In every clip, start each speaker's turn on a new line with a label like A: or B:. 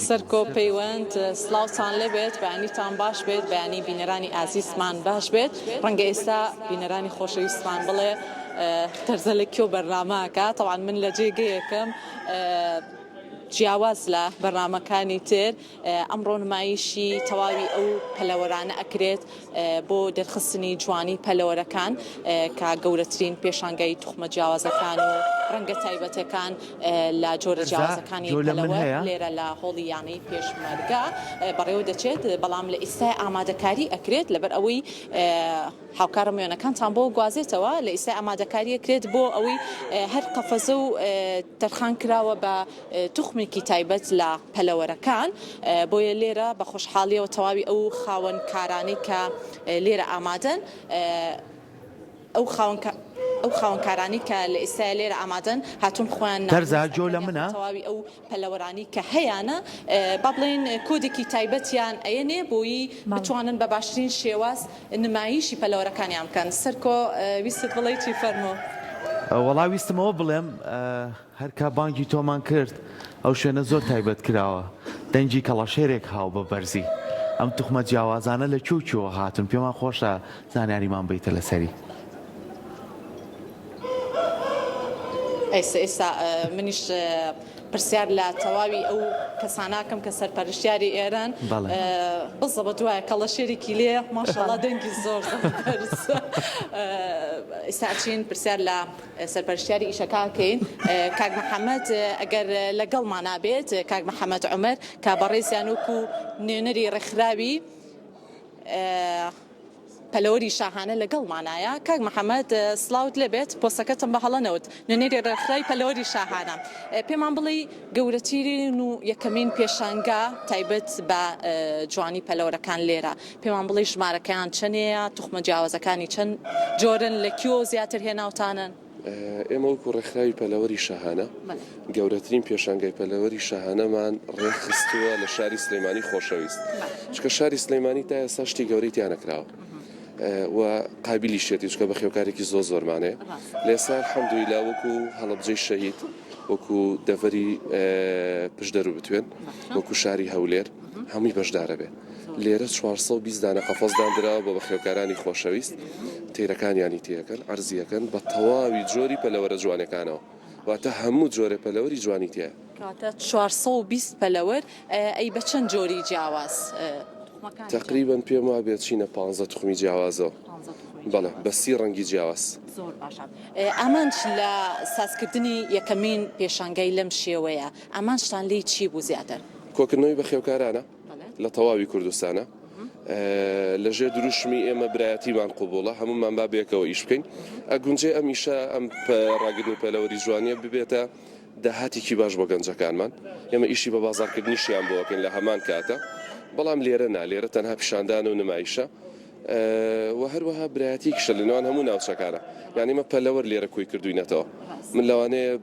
A: سەرکۆ پەیوەند سڵاوتان لەبێت بەیانیتان باش بێت بەیانی بینەرانی ئازیزمان باش بێت ڕەنگە ئێستا بینەرانی خۆشەویستمان بڵێ تەرزە لە کێو بەرنامەکە تەواان من لە جێگەیەکەم جیاواز لە بەرنامەکانی تر ئەمڕۆ نمایشی تەواوی ئەو پەلەوەرانە ئەکرێت بۆ دەرخستنی جوانی پەلەوەرەکان کە گەورەترین پێشانگای توخمە جیاوازەکان و ڕەنگە تایبەتەکان لە جۆرە جیاوازەکانی پەلەوە لێرە لە هۆڵی یانەی پێشمەرگە بەڕێوە دەچێت بەڵام لە ئێستای ئامادەکاری ئەکرێت لەبەر ئەوەی هاوکارە میێنەکانتان بۆ گوازێتەوە لە ئێستای ئامادەکاری ئەکرێت بۆ ئەوەی هەر قەفەزە و تەرخان کراوە بە توخمێکی تایبەت لە پەلەوەرەکان بۆیە لێرە بە خۆشحاڵیەوە تەواوی ئەو خاوەن کارانی کە لێرە ئامادەن ئەو خاوەنکارانی کە لە ئێستا لێرە ئامادەن هاتوون خۆیان تەواوی ئەو پەلەوەرانی کە هەیەە با بڵێن کۆدێکی تایبەتیان ئەیەنێ بۆیی بتوانن بە باشترین شێواز نمایشی پەلەوەرەکانیان بکەن. سەرکۆ ویست بڵێ چی فەرموو؟
B: وەڵا ویستمەوە بڵێم هەرکە بانگی تۆمان کرد ئەو شوێنە زۆر تایبەت کراوە دەنجی کەڵەشێرێک هاو بە بەرزی ئەم توخمە جیاوازانە لە کوێوە هاتون پێمان خۆشە زانیاریمان بیتە لەسەری.
A: ئێستا منیش پرسیار لە تەواوی ئەو کەساناکەم کە سەرپەرشتیاری ئێران بزە بە دوایە کەڵەشێرێکی لێ ماشەڵڵا دەنگی زۆر ئێستا چین پرسیار لە سەرپەرشتیاری ئیشەکانکەین کاک محەممەد ئەگەر لەگەڵمان نابێت کاک محەممەد عومەر کا بەڕێزیان وەکو نوێنەری ڕێکخراوی پەلەوەری شاهانە لەگەڵمانایە. کاک محەممەد سلااوت لەبێت پۆسەکەتم بە هەڵەنەوت نوێنەری ڕێکخراوی پەلەوەری شاهانە پێمان بڵێ گەورەترین و یەکەمین پێشانگا تایبەت بە جوانی پەلەوەرەکان لێرە پێمان بڵێ ژمارەکەیان چەندەیە توخمە جیاوازەکانی چەند جۆرن لە کیۆ زیاتر هێناوتانن؟
C: ئێمە وەکو ڕێکخراوی پەلەوەری شاهانە گەورەترین پێشانگای پەلەوەری شاهانەمان ڕێکخستووە لە شاری سلەیمانی خۆشەویست چکە شاری سلەیمانی تا ئێستا شتی گەورەی تیانەکراوە و قابلی شێتی چکە بە خێوکارێکی زۆرمانێ لێسا الحەمدولیلا وەکو هەڵەبجەی شەهید وەکو دەڤەری پشدەرو بتوێن وەکو شاری هەولێر هەمووی بەشدارە بێ لێرە 420 دانە قەفەزدان درراوە بۆ بە خێوکارانی خۆشەویست تێرەکانیانی تێەکەن ئەرزیەکەن بە تەواوی جۆری پەلەوەرە جوانەکانەوە واتە هەموو جۆرە پەلەوەری جوانی تێە.
A: کاتە 420 پەلەوەر ئەی بە چەند جۆری جیاواز؟
C: تقریبا پێم وا بێت چینە 15 توخمی جیاوازەوە بەڵێ بە 30 ڕەنگی جیاواز.
A: زۆر باشە. ئەمانش لە سازکردنی یەکەمین پێشانگای لەم شێوەیە ئەمانشتان لی چی بوو زیاتر؟
C: کۆکردنەوەی بە خێوکارانە لە تەواوی کوردستانە لەژێر دروشمی ئێمە برایەتیمان قوبوڵە هەمومان با بێکەوە ئیش بکەین ئەگونجێ ئەمیشە ئەم ڕاگرنی پەلەوەری جوانیە ببێتە داهاتێکی باش بۆ گەنجەکانمان ئێمە ئیشی بە بازارکردنیشیان بۆکەین لە هەمان کاتە بەڵام لێرە نالێرە تەنها پیشاندانە و نمایشە و هەروەها برایەتیکیشە لەنێوان هەموو ناوچەکانە یعنی مە پەلەوەر لێرە کوی کردوینەتەوە من لەوانەیە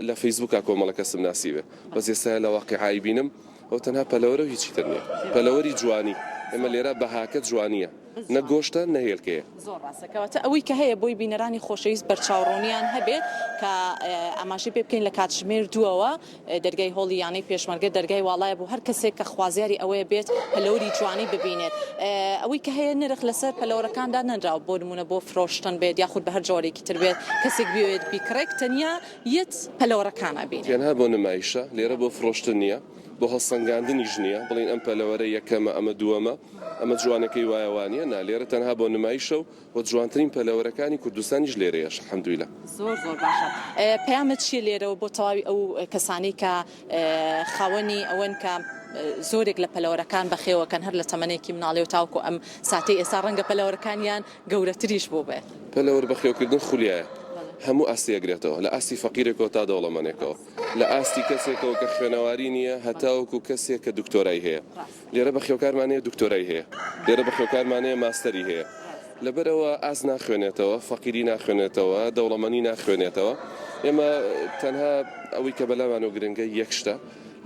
C: لە فەیسبووکا کۆمەڵە کەسم ناسیبێ بەس ئێستا لە واقعی بینم ئەو تەنها پەلەوەرە و هیچی تر نییە پەلەوەری جوانی ئێمە لێرە بەهاکە جوانیە نە گۆشتە نەهێلکەیە.
A: زۆر ڕاستەکەواتە ئەوەی کە هەیە بۆی بینەرانی خۆشەویست بەرچاوڕۆنیان هەبێت کە ئاماژەی پێ بکەین لە کاتژمێر دووەوە دەرگای هۆڵی یانەی پێشمەرگە دەرگای واڵایە بۆ هەر کەسێک کە خوازیاری ئەوەیە بێت پەلەوەری جوانی ببینێت ئەوەی کە هەیە نرخ لەسەر پەلەوەرەکاندا نەنراوە بۆ نمونە بۆ فرۆشتن بێت یاخود بە هەر جۆرێکی تر بێت کەسێک بێت بیکڕێک تەنیا یەت پەلەوەرەکانە بینێت
C: تێنها بۆ نمایشە لێرە بۆ فرۆشتن نییە بۆ هەڵسەنگاندنی ژنیە بڵین ئەم پەلەوەرە یەکەمە ئەمە دووەمە ئەمە جوانەکەی وایەوانیە نالێرە تەنها بۆ نمایشە و جوانترین پەلەوەرەکانی کوردستانیش لێرەیەش الحەمدولیلا.
A: زۆر باشە. پەیامت چیە لێرەوە بۆ تەواوی ئەو کەسانی کە خاوەنی ئەوەن کە زۆرێک لە پەلەوەرەکان بەخێوەکەن هەر لە تەمەنێکی مناڵێ و تاوکو ئەم ساتەی ئێستا ڕەنگە پەلەوەرەکانیان گەورەتریش بۆ بێت؟
C: پەلەوەر بەخێوکردن خولیایە هەموو ئاستیەگرێتەوە لە ئاستی فەقیرێکەوە تا دەوڵەمەندێکەوە لە ئاستی کەسێکەوە کە خوێنەواری نییە هەتاوەکو کەسێک کە دکتۆرای هەیە لێرە بە خێوکارمانەیە دکتۆرای هەیە لێرە بە خێوکارمانەیە ماستەری هەیە لەبەرەوە ئاس ناخوێنێتەوە فەقیری ناخوێنێتەوە دەوڵەمەندی ناخوێنێتەوە ئێمە تەنها ئەوەی کە بەلامان و گرنگە یەک شتە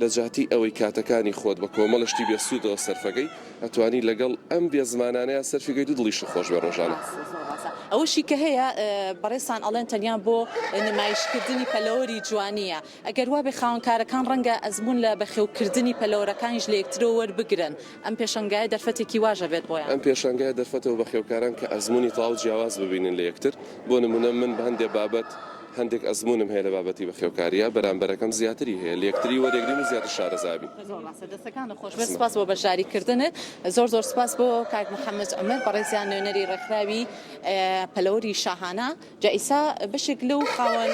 C: لە جاتی ئەوەی کاتەکانی خۆت بە کۆمەڵشتی بێسوودەوە سەرفەکەی ئەتوانی لەگەڵ ئەم بێزمانانەیە سەرفیگەی دوو دڵیش خۆش بێ ڕۆژانە.
A: ئەوەشی کە هەیە بەڕێستان ئەڵێن تەنیا بۆ نمایشکردنی پەلەوەری جوانیە ئەگەر وا بێ خاوەنکارەکان ڕەنگە ئەزمون لە بەخێوکردنی پەلەوەرەکانیش لە یەکترەوە وەربگرن ئەم پێشەنگایە دەرفەتێکی واژە بێت بۆیان
C: ئەم پێشەنگایە دەرفەتەوە بەخێوکاران کە ئەزمموی تاو جیاواز ببینن لە یەکتر بۆ نمونە من بە هەندێک بابەت هەندێک ئەزمونم هەیە لە بابەتی بەخێوکاریە بەرامبەرەکەم زیاتری هەیە لە یەکتری وەرەگرین و زیاتر شارەزابی
A: دەستەکانە خۆش بێت سپاس بۆ بەشداریکردنت زۆر زۆر سپاس بۆ کاک محەممەد عومەر بەڕێزیان نوێنەری ڕێکخراوی پەلەوەری شاهانە جائیسا بەشێک لەو خاوەن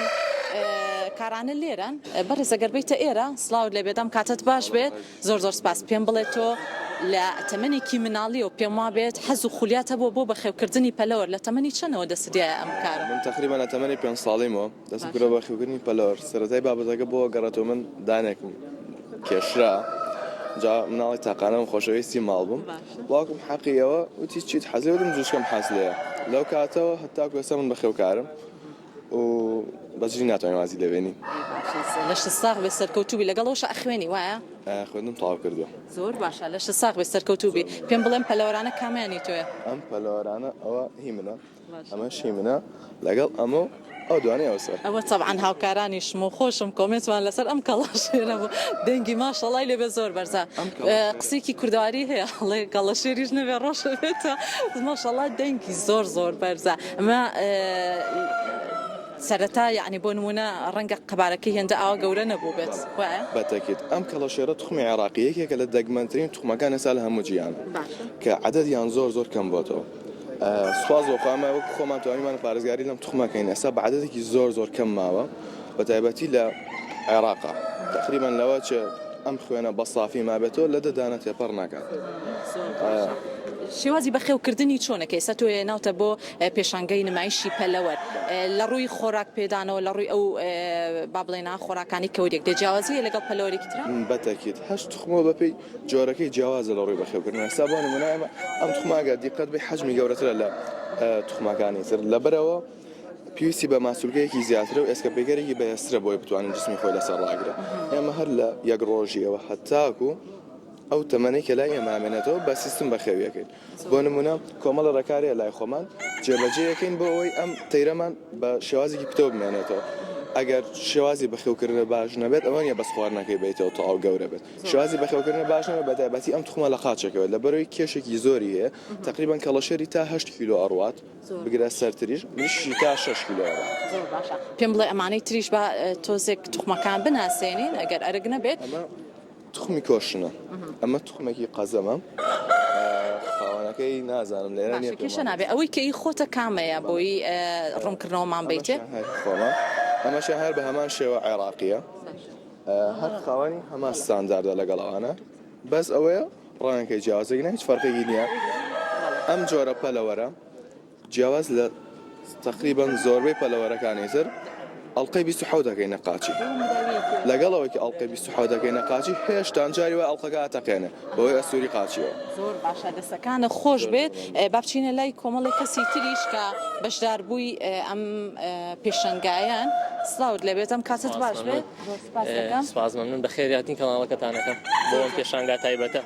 A: کارانە لێران بەڕێز ئەگەر بیتە ئێرە سڵاو لێ بێدەم کاتت باش بێت زۆر زۆر سپاس پێم بڵێت تۆ لە تەمەنێکی مناڵی و پێم وا بێت حەز و خولیاتە بۆ بەخێوکردنی پەلەوەر لە تەمەنی چەندەوە دەستیایە ئەم کارە
D: من تقریبا لە تەمەنی 5 ساڵیمەوە دەست کرۆ بەخێوکردنی پەلەوەر سەرەتای بابەتەکە بۆ گەڕێتەوە من دانێکم کێشرا جا مناڵی تاقانەم خۆشەویستی ماڵ بووم بڵاوکم حەقیەوە وتی چیت حەزێ وتم جوشکەم حەز لێیە لەو کاتەوە هەتاکو ئێستا من بەخێوکارم و بەجری ناتوانین وازی لەوێنی
A: لە شت ساغ بێ سەرکەوتوبی لەگەڵەوەش ئەخوێنی وایە
D: خوێندم تاوا کردووە
A: زۆر باشە لە شت ساغ بێ سەرکەوتوبی پێم بڵێم پەلەوەرانە کامیانی تۆیە
D: ئەم پەلەوەرانە ئەوە هی منە ئەمەش هی منە لەگەڵ ئەمە ئەو دوانێ ئەو سەر
A: ئەوە طبعاً هاوکارانیشم و خۆشم کۆمنتمان لەسەر ئەم کەڵاشێرە بوو دەنگی ماشەڵای لێبێ زۆر بەرزە قسێکی کوردواری هەیە هەڵێ گەڵەشێریش نەبێ ڕۆژە بێتە ماشەڵا دەنگی زۆر بەرزە ئەمە سەرەتا یعنی بۆ نمونە ڕەنگە قەبارەکەی هێندە ئاوا گەورە نەبوو بێت وایە
D: بەتەکیت ئەم کەڵەشێرە توخمی عێراقیەکێکە لە دەگمەنترین توخمەکان ئێستا لە هەموو جیان کە عەدەدیان زۆر کەم بۆتەوە سواز وەقامە وەکو خۆمان توانیمان پارێزگاری لەم توخمەکەین ئێستا بە عەدەدێکی زۆر کەم ماوە بە تایبەتی لە عێراقا تقریبا لەوە چ ئەم خوێنە بە صافی مابێتەوە لە دەدانە تێپەڕ ناکات
A: شێوازی بەخێوکردنی چۆنەکە ئێستا تۆ ناوتە بۆ پێشانگەی نمایشی پەلەوەر لە ڕووی خۆراک پێدانەوە لە ڕووی ئەو با بڵێنا خۆراکانی کەورێک دەجیاوازیە لەگەڵ پەلەوەرێکی تر
D: بەتەکیت هەشت توخمەوە بەپێی جۆرەکەی جیاوازە لە ڕووی بەخێوکردن ئێستا بۆ نمونە ئەم توخماگە دیقەت بێ حەجمی گەورەترە لە توخمەکانی تر لەبەرەوە پێویستی بە ماسوولگەیەکی زیاترە و ئێسکەپێگەرێکی بەهێسترە بۆی بتوانین جسمی خۆی لەسەر ڕاگرێت ئێمە هەر لە یەک ڕۆژیەوە هەتاکو ئەو تەمەنەی کە لای ئێمامێنێتەوە بە سیستم بەخێویەکەین بۆ نمونە کۆمەڵە ڕێکاریە لای خۆمان جێبەجێیەکەین بۆ ئەوەی ئەم تەیرەمان بە شێوازێکی پتەوە بمێنێتەوە ئەگەر شێوازی بەخێوکردنە باش نەبێت ئەوە نیە بەس خواردنەکەی بیتەوە تەواو گەورە بێت شێوازی بەخێوکردنە باش نەبێت بە تایبەتی ئەم توخمە لە قاچێکەوە لە بەرەوەی کێشێکی زۆری هەیە تقریبا کەڵەشێری تا 8 کیلۆ ئەڕوات بگرە سەرتریش منیشی تا 6 کیلۆ ئەڕوات
A: پێم بڵێ ئەمانەی تریش بە تۆزێک توخمەکان بناسێنین ئەگەر ئەرگ نەبێت
D: توخمی کۆشنە ئەمە توخمێکی قەزەمە خاوەنەکەی نازانم لێرە نیە
A: کێشە نابێت ئەوەی کە ئی خۆتە کامەیە بۆی ڕوونکردنەوەمان بیتێ
D: خۆمە ئەمەشە هەر بە هەمان شێوە عێراقیە هەر خاوەنی هەمان ستانداردە لەگەڵەوانە بەس ئەوەیە ڕەنگەکەی جیاوازێکی هیچ فەرقێکی نییە ئەم جۆرە پەلەوەرە جیاواز لە تقریبا زۆربەی پەلەوەرەکانی تر ئەڵلقەی 27 دەکەینە قاچی لەگەڵەوەی کە ئەڵلقەی 27 دەکەینە قاچی هێشتان جاری وە ئەڵلقەکە ئاتەقێنێ بۆی ئەسووری قاچیەوە
A: زۆر باشە دەستەکانە خۆش بێت با بچینە لای کۆمەڵی کەسی تریش کە بەشداربووی ئەم پێشەنگایان سلااوت لەبێت ئەم کاتت باش بێت
E: سپاس مەمنون بە خێریاتین کەناڵەکەتانەکەم بۆ ئەم پێشانگا تایبەتە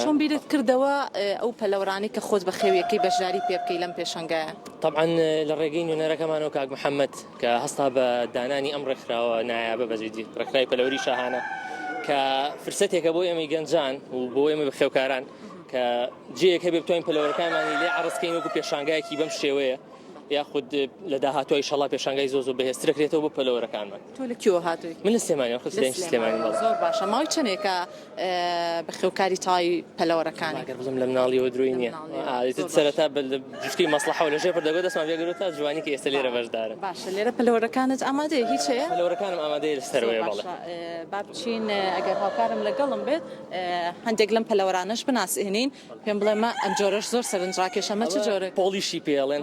A: چۆن بیرت کردەوە ئەو پەلەوەرانی کە خۆت بە خێویەکەی بەشداری پێ بکەی لەم پێشەنگایە
E: طبعا لە ڕێگەی نوێنەرەکەمانەوە کاک محەممەد کە هەستا بە دانانی ئەم ڕێکخراوە نایابە بەجددی ڕێکخراوی پەلەوەری شاهانە کە فرسەتێکە بۆ ئێمەی گەنجان و بۆ ئێمە بەخێوکاران کە جەیەک هەبێ بتوانین پەلەوەرەکانمانی لێ عەرزکەین وەکو پێشانگایەکی بەم شێوەیە یاخود لە داهاتوی شەڵا پێشانگای زۆ بەهێزترەکرێتەوە بۆ پەلەوەرەکانمان
A: تۆ لە کیوە هاتووی
E: من لە سلێمانی سلێمانی
A: زۆر باشە ماوەی چەندێکە بەخێوکاری تاوای پەلەوەرەکانی
E: بزم لە مناڵیەوە دروی نییە سەرەتا جشتی مەسلحە و لەژێ پردەگۆ دەستمان بێگرێتە جوانی کە ئێستا لێرە بەشدارە
A: باشە لێرە پەلەوەرەکانت ئامادەیە هیچ هەیە
E: پەلەوەرەکانم ئامادەیە لەسەرەوەی بەڵێ
A: با بچین ئەگەر هاوکارم لەگەڵم بێت هەندێک لەم پەلەوەرانەش بناسێنین پێم بڵێمە ئەم جۆرەش زۆر سەرنجڕاکێشەمە چ جۆرە
E: پۆلیشی پێڵێن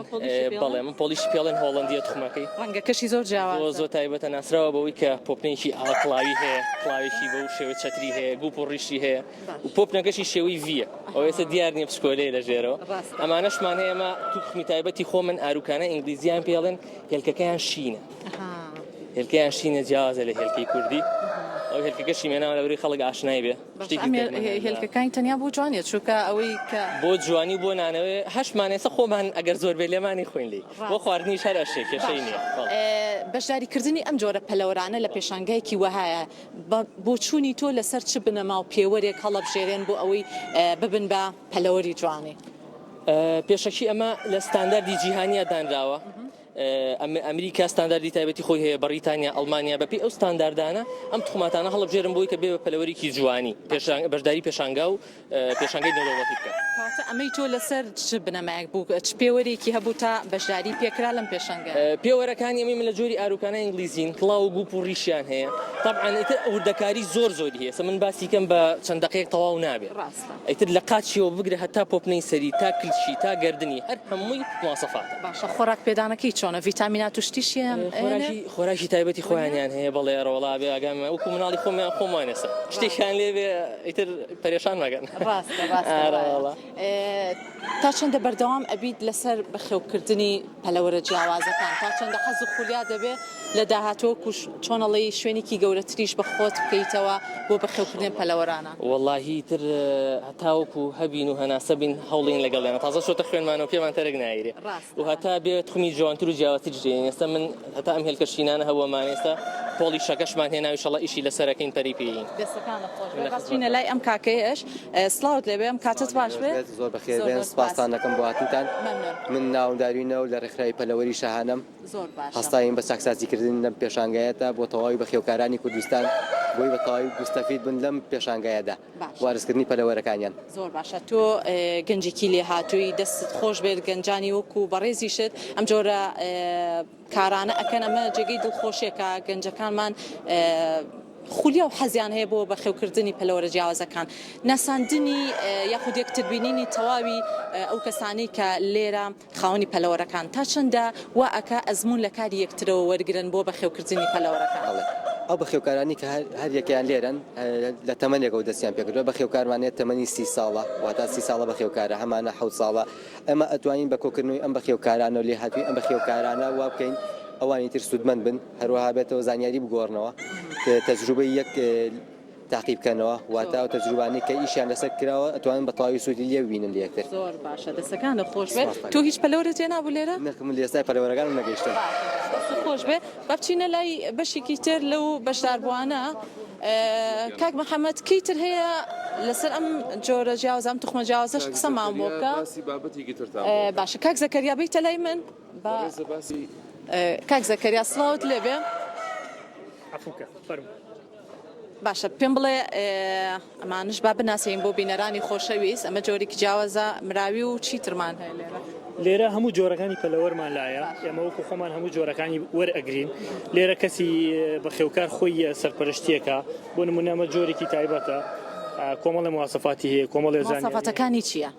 E: بەڵێ من پۆلیشی پێڵێن هۆڵندیە توخمەکەی
A: ڕەنگەکەشی زۆر جیاوازە
E: زۆر تایبەتە ناسراوە بەوەی کە پۆپنێکی ئاکڵاوی هەیە کڵاوێکی بەو شێوەی چەتری هەیە گوپ و ڕیشی هەیە و پۆپنەکەشی شێوەی ڤیە ئەو ئێستا دیار نییە پسکۆلەیە لە ژێرەوە ئەمانەشمان هەیە ئەمە توخمی تایبەتی خۆمن ئاروکانە ئینگلیزیان پێڵێن هێلکەکەیان شینە هێلکەیان شینە جیاوازە لە هێلکەی کوردی ئەو هێلکەکەشی مێناوە لەوری خەڵک ئاشنای بێ
A: هێلکەکانی تەنیا بۆ جوانێت چووکە ئەوەی کە
E: بۆ جوانی بۆ نانەوەی هەشمانێسە خۆمان ئەگەر زۆر بێ لێمانی خوێن لی بۆ خواردنی شەر ئەشێ کێشەی نییە
A: بەشداریکردنی ئەم جۆرە پەلەوەرانە لە پێشانگایکی وەهایە بۆ چوونی تۆ لەسەر چ بنەما و پێوەرێک هەڵەبژێرێن بۆ ئەوەی ببن بە پەلەوەری جوانی
E: پێشەکی ئەمە لە ستانداردی جیهانیە دانراوە ئەمریکا ستانداردی تایبەتی خۆی هەیە بەریتانیا ئەڵمانیا بەپی ئەو ستانداردانە ئەم تخماتانە هەڵبژێرن بۆی کە بێ بە پەلەوەریکی جوانی بەشداری پێشانگا و پێشانگای نەوڵەتی بکە
A: ئەمەی تۆ لەسەر چ بنەمایەک بوو چ پێوەرێکی هەبوو تا بەشداری پێکرا لەم پێشانگا
E: پێوەرەکانی ئەمە لە جۆری ئاروکانە ئینگلیزین کڵاو و گوپ و ڕیشیان هەیە طبعاً ئیتر ئەوردەکاری زۆری هەیە من باسی کەم بە چەند دقەیەک تەواو نابێت ئیتر لە قاچیەوە بگرێت هەتا پۆپنەی سەری تا کلشی تا گردنی هەر هەمووی مواصفات
A: باشە خۆراک پێدانەکەی چۆنە ڤیتامینات و شتیشیان
E: خۆراکی تایبەتی خۆیانیان هەیە بەڵێ ڕۆڵا بێ ئاگام وەکو مناڵی خۆمیان خۆمانێسە شتێکیان لێ بێ ئیتر پەرێشان مەگەن
A: تا چەندە بەردەوام ئەبیت لەسەر بەخێوکردنی پەلەوەرە جیاوازەکان تا چەندە حەز و خولیا دەبێ لە داهاتۆ چۆنەڵی شوێنێکی گەورەتریش بە خۆت بکەیتەوە بۆ بەخێوکردن پەلەوەرانە
E: واللهی تر هەتاوەکو هەبین و هەناسەبین هەوڵین لەگەڵیان تازە شۆتە خوێنمانەوە پێمان تەرەک نایرێ و هەتا بێت خمی جوانتر و جیاوازتر ژێن ئێستا من هەتا ئەم هێلکەشینانە هەوەمان ئێستا پۆڵی شەکەشمان هێنا ئینشەڵڵا ئیشی لەسەرەکەین پەری پێین
A: دەستەکانە خۆش بەچینە لای ئەم کاکەیەش سلااوت لێبێ ئەم کاتت باش بێت
F: زۆر بەخێر بێن سپاسان دەکەم بۆ هاتووتان من ناوەنداریونەوە لە ڕێکخراوی پەلەوەری شاهانەم
A: زۆر باش
F: هەستاین بە چاکسازیکردن لەم پێشانگایەتە بۆ تەواوی بەخێوکارانی کوردستان بۆی بە تەواوی گوستەفید بن لەم پێشانگایەدا وارزکردنی پەلەوەرەکانیان
A: زۆر باشە تۆ گەنجێکی لێ هاتووی دەستت خۆش بێت گەنجانی وەکو بەڕێزیشت ئەم جۆرە کارانە ئەکەن ئەمە جێگەی دڵخۆشیێکە گەنجەکانمان خولیا و حەزیان هەیە بۆ بەخێوکردنی پەلەوەرە جیاوازەکان ناساندنی یاخود یەکتربینینی تەواوی ئەو کەسانی کە لێرە خاوەنی پەلەوەرەکان تا چەندە وا ئەکە ئەزمون لە کاری یەکترەوە وەرگرن بۆ بەخێوکردنی پەلەوەرەکان
F: ئەو بەخێوکارانی کە هەر یەکیان لێرن لە تەمەنێکەوە دەستیان پێکردووە بەخێوکارمانێت تەمەنی 30 ساڵە واتە 30 ساڵە بەخێوکارە هەمانە 7 ساڵە ئەمە ئەتوانین بە کۆکردنەوەی ئەم بەخێوکارانە و لێ هاتووی ئەم بەخێوکارانە وا بکەین ئەوانی تر سوودمەند بن هەروەها بێتەوە زانیاری بگۆڕنەوە تەجروبەی یەک تاقیبکەنەوە واتە ئەو تەجروبانی کە ئیشیان لەسەر کراوە ئەتوانن بە تەواوی سوودی لێ ببینن لە یەکتر
A: زۆر باشە دەستەکانە خۆش بێت تۆ هیچ پەلەوەرت هێنا بوو لێرە
F: من لە ئێستای پەلەوەرەکانم نەگەیشتم
A: خۆش بێ با بچینە لای بەشێکی تر لەو بەشداربووانە کاک محەممەد کەیتر هەیە لەسەر ئەم جۆرە جیاوازە ئەم توخمە جیاوازەش قسەمان بۆ بکە باشە کاک زەکەریا بیتە لای من کاک زەکەریا سڵاوت لێبێ باشە پێم بڵێ ئەمانش با بناسیین بۆ بینەرانی خۆشەویست ئەمە جۆرێکی جیاوازە مراوی و چیترمان هەیە
G: لێرە هەموو جۆرەکانی پەلەوەرمان لایە ئێمە وەکو خۆمان هەموو جۆرەکانی وەرئەگرین لێرە کەسی بەخێوکار خۆی سەرپەرشتیەکە بۆ نمونە ئەمە جۆرێکی تایبەتە کۆمەڵی مواصفاتی هەیە کۆمەڵی
A: مواصفاتەکانی چییە؟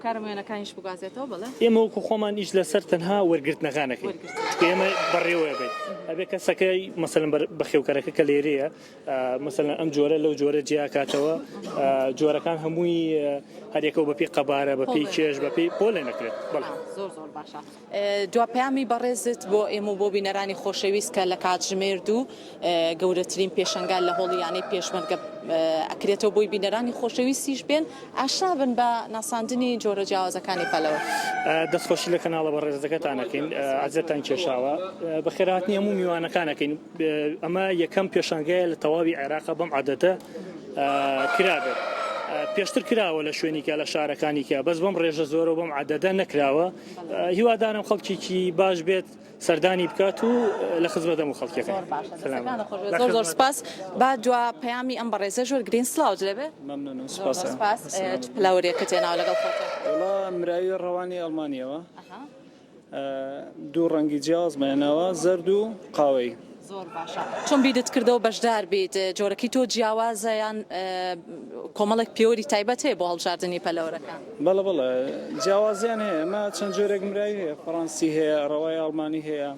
A: کارمێنەکانیش بگازێتەوە بڵێ
G: ئێمە وەکو خۆمان ئیش لەسەر تەنها وەرگرتنەکانەکەی ئێمە بەڕێوە بێت ئەبێ کەسەکەی مەسەلەن بەخێوکارەکە کە لێرەیە مەسەلەن ئەم جۆرە لەو جۆرە جیاکاتەوە جۆرەکان هەمووی هەرێکەوە بەپی قەبارە بەپی کێش بەپی پۆلێ نەکرێت
A: زۆر زۆر باشە دواپەیامی بەڕێزت بۆ ئێمە بۆ بینەرانی خۆشەویست کە لە کاتژمێرد و گەورەترین پێشەنگال لە هۆڵی یانەی پێشمەرگە ئەکرێتەوە بۆی بینەرانی خۆشەویستیش بێن ئاشنا بن بە ناساندنی جۆرە جیاوازەکانی پەلەوە
G: دەستخۆشی لە کەناڵە بەڕێزەکەتانەکەین عەزەتان کێشاوە بەخێرهاتنی هەموو میوانەکانەکەین ئەمە یەکەم پێشەنگایە لە تەواوی عێراقا بەم عادەتە کرابێت پێشتر کراوە لە شوێنیکە لە شارەکانیکە بەس بەم ڕێژە زۆرە بەم عادەدە نەکراوە هیوادارم خەڵکێکی باش بێت سەردانی بکات و لە خزمەت دەم و خەڵکیەکە
A: زۆر زۆر سپاس با دوا پەیامی ئەم بەڕێزە ژۆر گرین سلااوت لێبێ پلاوەریەکە تێناوە لەگەڵ
H: وڵا مراوی ڕەوانی ئەڵمانیەوە دوو ڕەنگی جیاوازمێنەوە زەرد و قاوەی
A: زۆر باشە چۆن بیدت کردەوە بەشدار بیت جۆرەکی تۆ جیاوازە یان کۆمەڵێک پێوەری تایبەت هەیە بۆ هەڵبژاردننی پەلەوەرەکان
H: بەڵە بڵێ جیاوازیان هەیە ئەمە چەند جۆرێک مراوی هەیە فەڕەنسی هەیە ڕەوای ئەڵمانی هەیە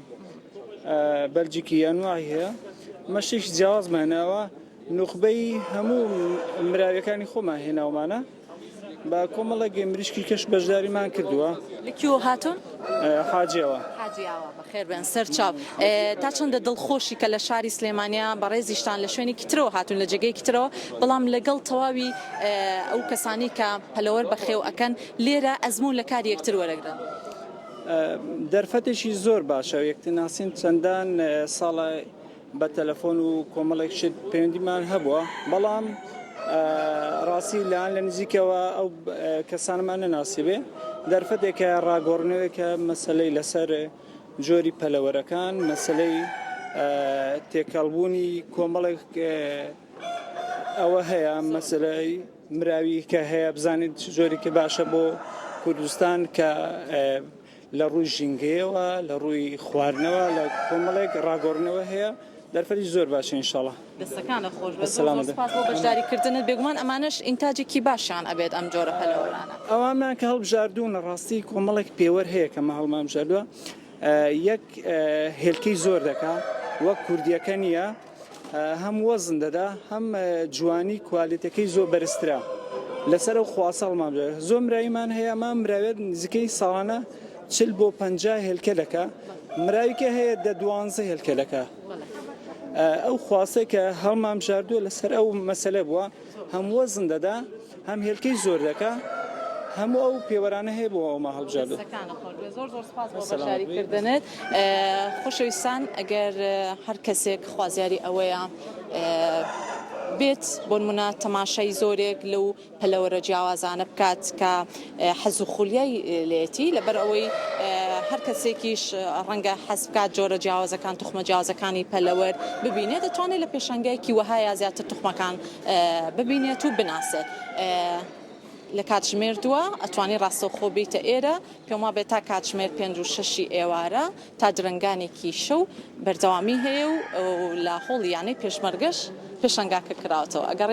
H: بەلجیکی یانوای هەیە مەشتێکی جیاوازمانەوە نوخبەی هەموو مراویەکانی خۆمان هێناومانە با کۆمەڵە گەمریشکی کەش بەشداریمان کردووە
A: لەکیوە هاتون
H: حاجەوە
A: بەخێر بن سەرچاو تا چەندە دڵخۆشی کە لە شاری سلێمانیا بە ڕێزیشتان لە شوێنێکی ترەوە هاتون لە جێگەیەکی ترەوە بەڵام لەگەڵ تەواوی ئەو کەسانی کە پەلەوەر بەخێو ئەکەن لێرە ئەزموون لە کاری یەکتر وەرەگرن.
H: دەرفەتێکی زۆر باشە یەکترناسین چەندان ساڵە بە تەلەفۆن و کۆمەڵێک شت پەیوەندیمان هەبووە بەڵام ڕاستی لەیان لە نزیکەوە ئەو کەسانمان نەناسیبێ دەرفەتێکە ڕاگۆڕنەوەیکە مەسلەی لەسەر جۆری پەلەوەرەکان مەسلەی تێکەڵبوونی کۆمەڵێک ئەوە هەیە مەسلەی مراوی کە هەیە بزانیت جۆرێکی باشە بۆ کوردستان کە لە ڕووی ژینگەیەوە لە ڕووی خواردنەوە لە کۆمەڵێک ڕاگۆڕنەوە هەیە دەرفەتی زۆر باشە ئینشاڵڵا.
A: دەستەکانە خۆش سپاس بۆ بەشداریکردنت بێگومان ئەمانەش ئینتاجێکی باشیان ئەبێت ئەم جۆرە پەلەوەرانە.
H: ئەوانمان کە هەڵبژاردوون ڕاستی کۆمەڵێک پێوەەر هەیە کە مە هەڵمان بژاردووە یەک هێلکەی زۆر دەکا وەک کوردیەکە نییە هەم وەزن دەدا هەم جوانی کوالیتەکەی زۆر بەرزترا لەسەر ئەو خواسە هەڵمان بژێت زۆر مراویمان هەیە ئەمە مراوێت نزیکەی ساڵانە 40 بۆ 50 هێلکە دەکا مراویکە هەیە 12 هێلکە دەکا. ئەو خواسە کە هەڵمان بژاردووە لەسەر ئەو مەسەلە بووە هەم وەزن دەدا هەم هێلکەی زۆر دەکا هەموو ئەو پێوەرانە هەیە بۆ ئەومە هەڵبژاردووە.
A: زۆر سپاس بۆ بەشداریکردنت. خۆشەویستان ئەگەر هەر کەسێک خوازیاری ئەوەیە بێت بۆ نمونە تەماشای زۆرێک لەو پەلەوەرە جیاوازانە بکات کە حەز و خولیای لێتی لەبەر ئەوەی هەر کەسێکیش ڕەنگە حەز بکات جۆرە جیاوازەکان توخمە جیاوازەکانی پەلەوەر ببینێت دەتوانێت لە پێشەنگایەکی وەهایە زیاتر توخمەکان ببینێت و بناسێت. لە کاتژمێر دووە ئەتوانی ڕاستەوخۆ بیتە ئێرە پێما بێت تا کاتژمێر 5 و 6 ئێوارە تا درنگانێکی شەو بەردەوامی هەیە و لە هۆڵی یانەی پێشمەرگەش پێشەنگاکە کراوەتەوە.